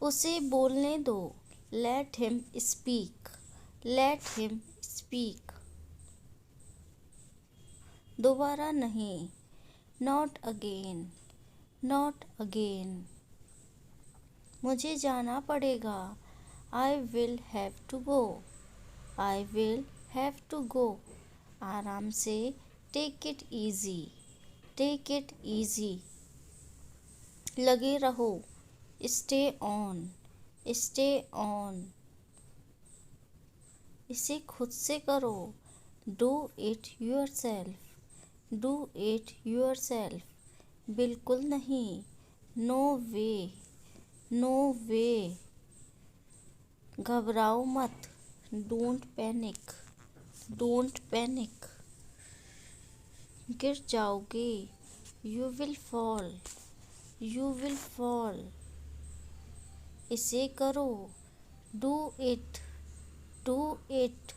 उसे बोलने दो। Let him speak. Let him speak. दोबारा नहीं। Not again. Not again. मुझे जाना पड़ेगा। I will have to go. I will have to go. आराम से। Take it easy. Take it easy. लगे रहो। Stay on. Stay on. इसे खुद से करो। Do it yourself. Do it yourself. बिल्कुल नहीं। No way. No way. घबराओ मत। Don't panic. Don't panic. गिर जाओगे। You will fall. You will fall. इसे करो। Do it. Do it.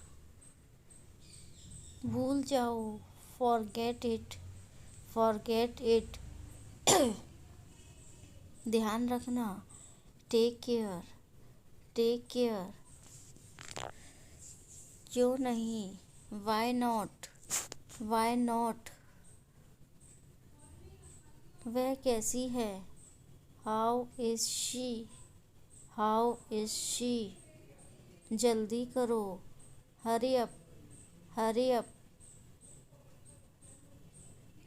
भूल जाओ। Forget it. Forget it. ध्यान रखना। Take care. Take care. क्यों नहीं। Why not. Why not. वह कैसी है। How is she. How is she. जल्दी करो। Hurry up. Hurry up.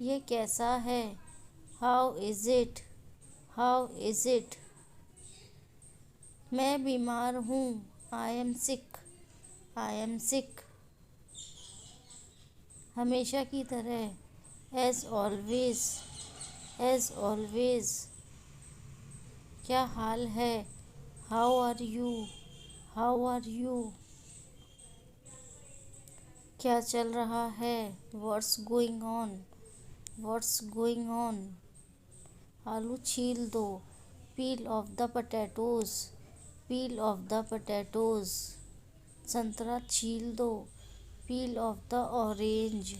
ये कैसा है। How is it. How is it. मैं बीमार हूँ। I am sick. I am sick. हमेशा की तरह। As always. As always. क्या हाल है। How are you. How are you. क्या चल रहा है। What's going on. What's going on. आलू छील दो। Peel off the potatoes. Peel off the potatoes. संतरा छील दो। Peel off the orange.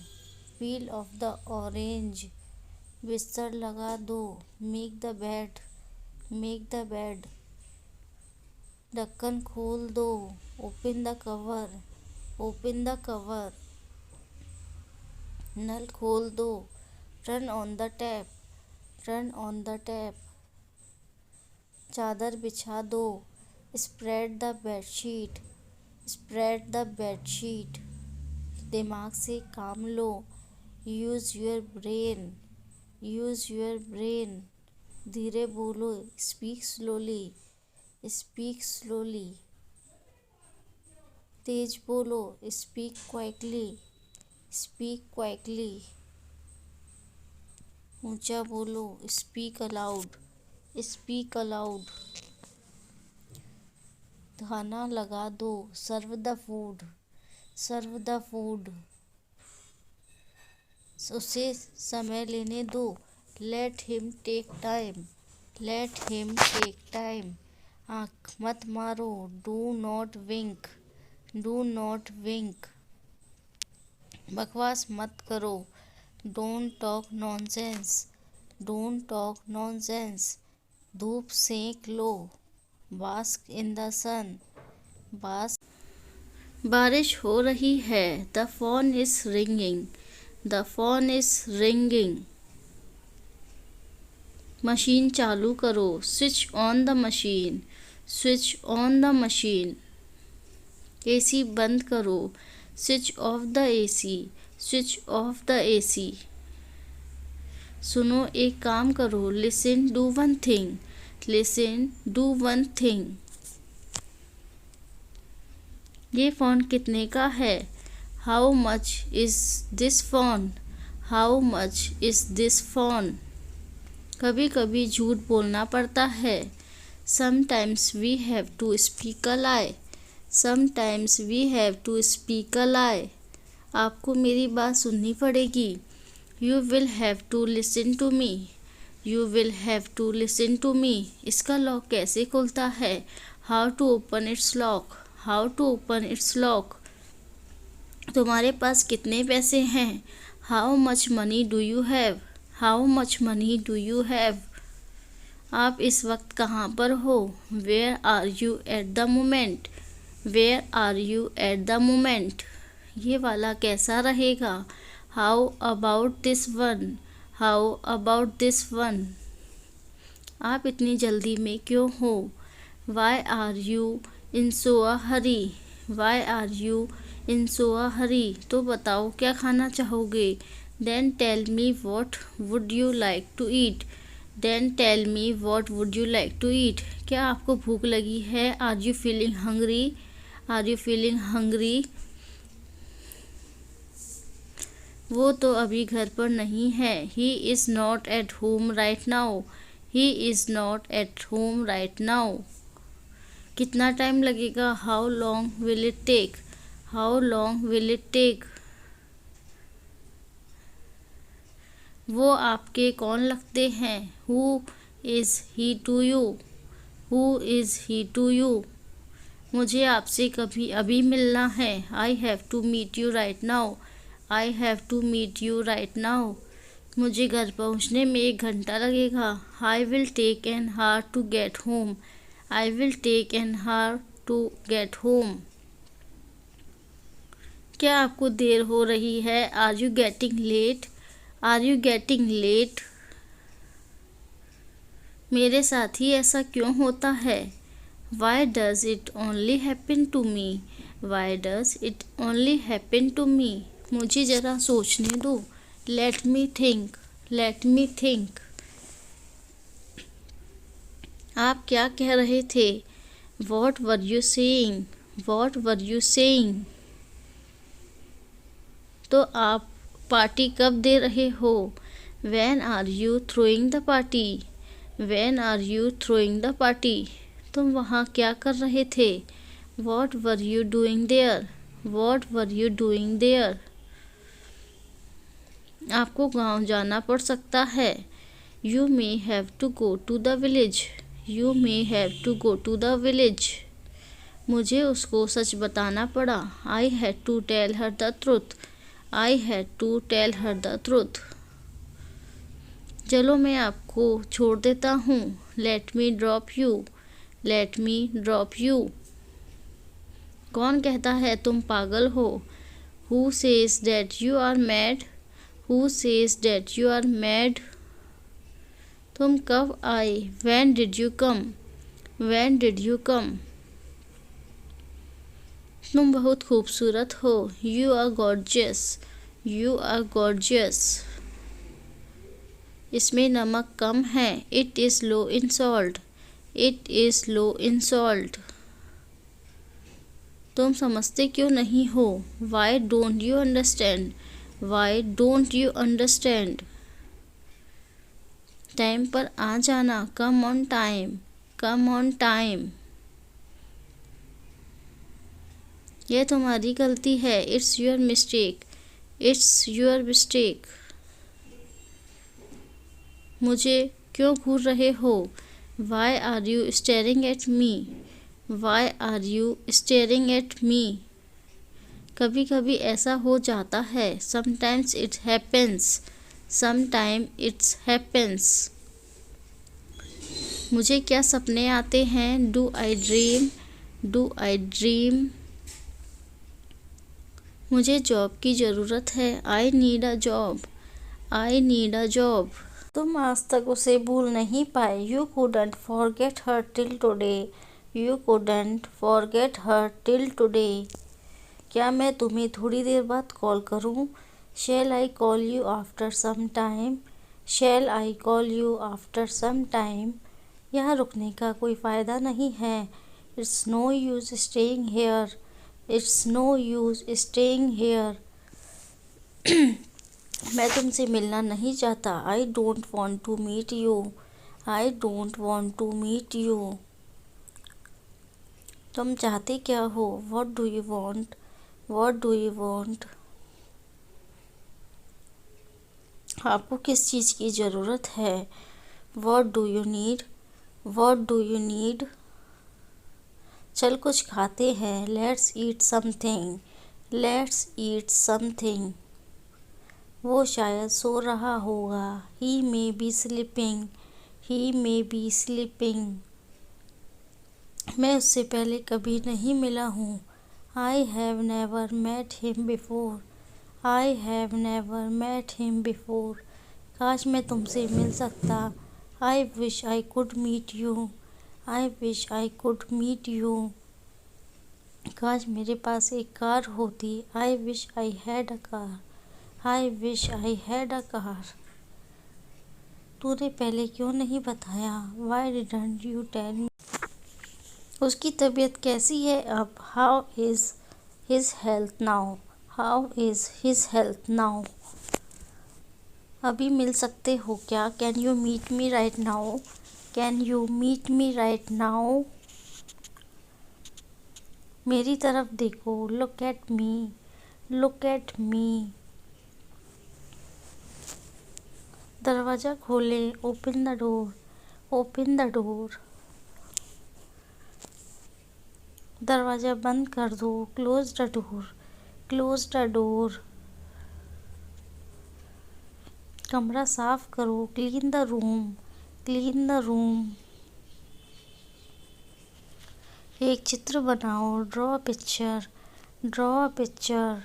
Peel off the orange. बिस्तर लगा दो। Make the bed. Make the bed. ढक्कन खोल दो। Open the cover. Open the cover. नल खोल दो। Turn on the tap. Turn on the tap. चादर बिछा दो। Spread the bedsheet. Spread the bedsheet. दिमाग से काम लो। Use your brain. Use your brain. धीरे बोलो। Speak slowly. Speak slowly. तेज बोलो। Speak quickly. Speak quickly. ऊंचा बोलो। Speak aloud. Speak aloud. खाना लगा दो। Serve the food. Serve the food. उसे समय लेने दो। Let him take time. Let him take time. आँख मत मारो। Do not wink. Do not wink. बकवास मत करो। Don't talk nonsense. Don't talk nonsense. धूप सेंक लो। बास्क इन द सन। बारिश हो रही है। The phone is ringing. The phone is ringing. Machine चालू करो। Switch on the machine. Switch on the machine. AC बंद करो। Switch off the AC. Switch off the AC. सुनो एक काम करो। Listen do one thing. Listen do one thing. ये phone कितने का है। How much is this phone. How much is this phone. कभी कभी झूठ बोलना पड़ता है। Sometimes we have to speak a lie. Sometimes we have to speak a lie. आपको मेरी बात सुननी पड़ेगी। You will have to listen to me. You will have to listen to me. इसका लॉक कैसे खुलता है। How to open its lock. How to open its lock. तुम्हारे पास कितने पैसे हैं। How much money do you have. How much money do you have. आप इस वक्त कहाँ पर हो? Where are you at the moment? Where are you at the moment? ये वाला कैसा रहेगा? How about this one? How about this one? आप इतनी जल्दी में क्यों हो? Why are you in so a hurry? Why are you in so a hurry? तो बताओ क्या खाना चाहोगे? Then tell me what would you like to eat? Then tell me what would you like to eat? क्या आपको भूख लगी है? Are you feeling hungry? Are you feeling hungry? वो तो अभी घर पर नहीं है। He is not at home right now. He is not at home right now. कितना टाइम लगेगा? How long will it take? How long will it take? वो आपके कौन लगते हैं? Who is he to you? Who is he to you? मुझे आपसे कभी अभी मिलना है। I have to meet you right now. I have to meet you right now. मुझे घर पहुंचने में 1 घंटा लगेगा। I will take an hour to get home. I will take an hour to get home. क्या आपको देर हो रही है? Are you getting late? Are you getting late? मेरे साथ ही ऐसा क्यों होता है? Why does it only happen to me? Why does it only happen to me? मुझे ज़रा सोचने दो। Late me think. Let me think. आप क्या कह रहे थे? What were you saying? What were you saying? तो आप पार्टी कब दे रहे हो? When are you throwing the party? When are you throwing the party? तुम वहाँ क्या कर रहे थे? What were you doing there? What were you doing there? आपको गांव जाना पड़ सकता है। You may have to go to the village. You may have to go to the village. मुझे उसको सच बताना पड़ा। I had to tell her the truth. I had to tell her the truth. चलो मैं आपको छोड़ देता हूँ। Let me drop you. Let me drop you. कौन कहता है तुम पागल हो? Who says that you are mad? Who says that you are mad? तुम कब आए? When did you come? When did you come? तुम बहुत खूबसूरत हो। You are gorgeous. You are gorgeous. इसमें नमक कम है। It is low in salt. It is low in salt. तुम समझते क्यों नहीं हो? Why don't you understand? Why don't you understand? Time पर आ जाना। Come on time. Come on time. यह तुम्हारी गलती है। It's your mistake. It's your mistake. मुझे क्यों घूर रहे हो? Why are you staring at me? Why are you staring at मी? कभी कभी ऐसा हो जाता है। Sometimes it happens. Sometime it's happens. मुझे क्या सपने आते हैं? Do I dream? Do I dream? मुझे जॉब की ज़रूरत है। I need a job. I need a job. तुम आज तक उसे भूल नहीं पाए। You couldn't forget her till today. You couldn't forget her till today. क्या मैं तुम्हें थोड़ी देर बाद कॉल करूं? Shall I call you after some time? Shall I call you after some time? यहाँ रुकने का कोई फ़ायदा नहीं है। It's no use staying here. It's no use staying here. मैं तुमसे मिलना नहीं चाहता। I don't want to meet you. I don't want to meet you. तुम चाहते क्या हो? What do you want? What do you want? आपको किस चीज़ की ज़रूरत है? What do you need? What do you need? चल कुछ खाते हैं। Let's eat something. Let's eat something. वो शायद सो रहा होगा। He may be sleeping. He may be sleeping. मैं उससे पहले कभी नहीं मिला हूँ। I have never met him before. I have never met him before. काश मैं तुमसे मिल सकता। I wish I could meet you. I wish I could meet you. काश मेरे पास एक कार होती। I wish I had a car. I wish I had a car. तूने पहले क्यों नहीं बताया? Why didn't you tell me? उसकी तबीयत कैसी है अब? How is his health now? How is his health now? अभी मिल सकते हो क्या? Can you meet me right now? Can you meet me right now? मेरी तरफ देखो। Look at me. Look at me. दरवाज़ा खोलें। Open the door. Open the door. दरवाज़ा बंद कर दो। Close the door. Close the door. कमरा साफ करो। Clean the room. Clean the room. एक चित्र बनाओ। Draw a picture. Draw a picture.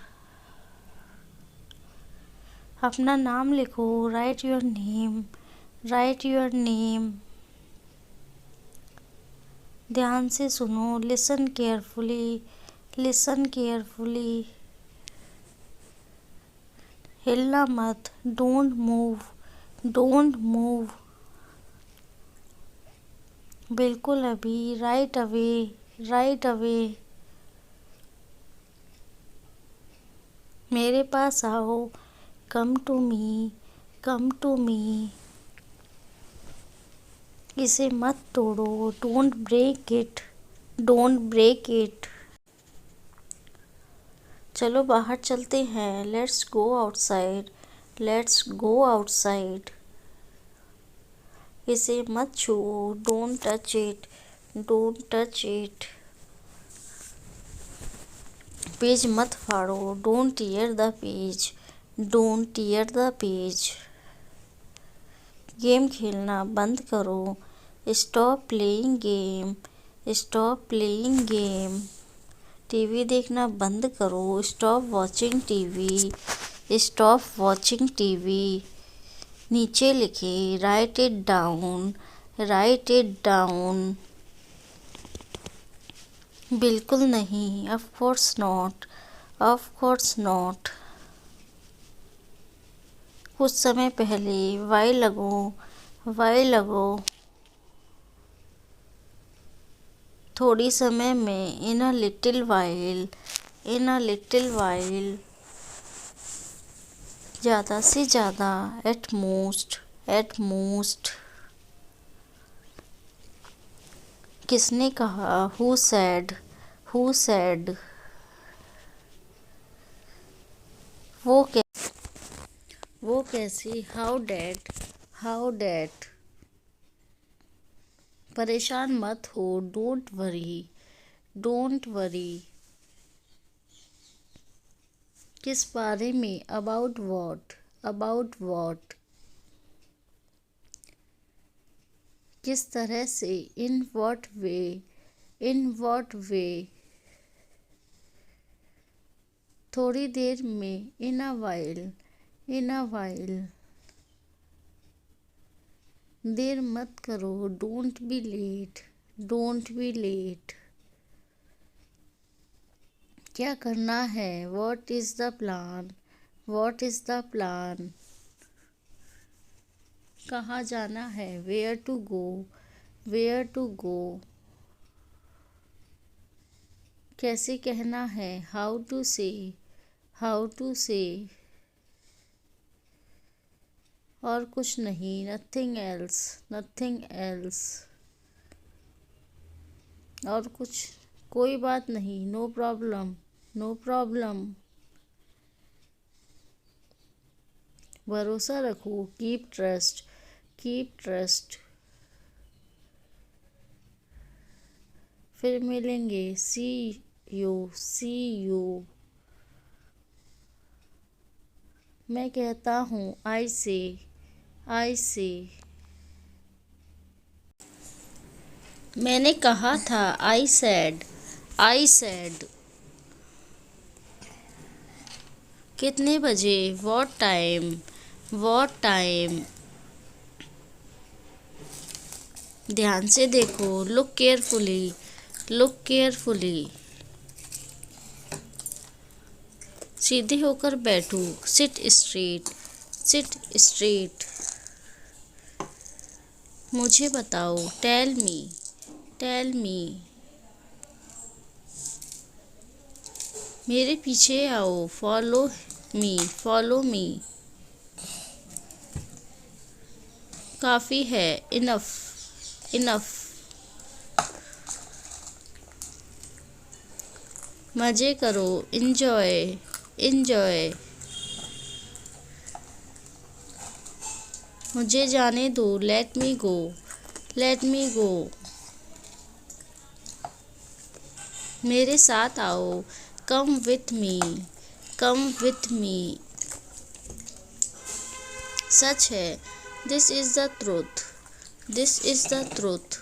अपना नाम लिखो। Write your name. Write your name. ध्यान से सुनो। Listen carefully. Listen carefully. हिलना मत। Don't move. Don't move. बिल्कुल अभी। Right away. Right away. मेरे पास आओ। Come to me. Come to me. इसे मत तोड़ो। Don't break it. Don't break it. चलो बाहर चलते हैं। Let's go outside. Let's go outside. इसे मत छुओ। Don't touch it. Don't touch it. Page मत फाड़ो। Don't tear the page. Don't tear the page. Game खेलना बंद करो। Stop playing game. Stop playing game. TV देखना बंद करो। Stop watching TV. Stop watching TV. नीचे लिखे। Write it down. Write it down. बिल्कुल नहीं। Of course not. Of course not. कुछ समय पहले। वाई लगो। वाई लगो। थोड़ी समय में। In a little while. In a little while. ज़्यादा से ज़्यादा। At most. At most. किसने कहा? Who said. Who said. वो कैसे? How that. How that. परेशान मत हो। Don't worry. Don't worry. किस बारे में? About what. About what. किस तरह से? In what way. In what way. थोड़ी देर में। In a while. In a while. देर मत करो। Don't be late. Don't be late. क्या करना है? What is the plan. What is the plan. कहाँ जाना है? Where to go. Where to go. कैसे कहना है? How to say. How to say. और कुछ नहीं। Nothing else. Nothing else. और कुछ? कोई बात नहीं। No problem. No problem. भरोसा रखो। Keep trust. Keep trust. फिर मिलेंगे। See you. See you. मैं कहता हूँ। आई से। आई से। मैंने कहा था, आई सेड। कितने बजे, वॉट टाइम। ध्यान से देखो, लुक केयरफुली। सीधे होकर बैठो, सिट स्ट्रेट। मुझे बताओ, टेल मी। मेरे पीछे आओ, फॉलो मी। काफी है, इनफ। मजे करो, इंजॉय। मुझे जाने दो, लेट मी गो। मेरे साथ आओ, कम विथ मी। सच है, दिस इज द ट्रूथ।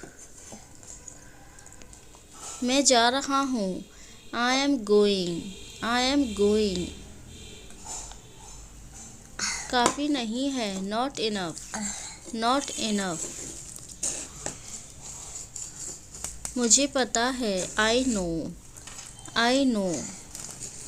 मैं जा रहा हूँ, आई एम गोइंग। काफी नहीं है, नॉट इनफ। मुझे पता है, आई नो।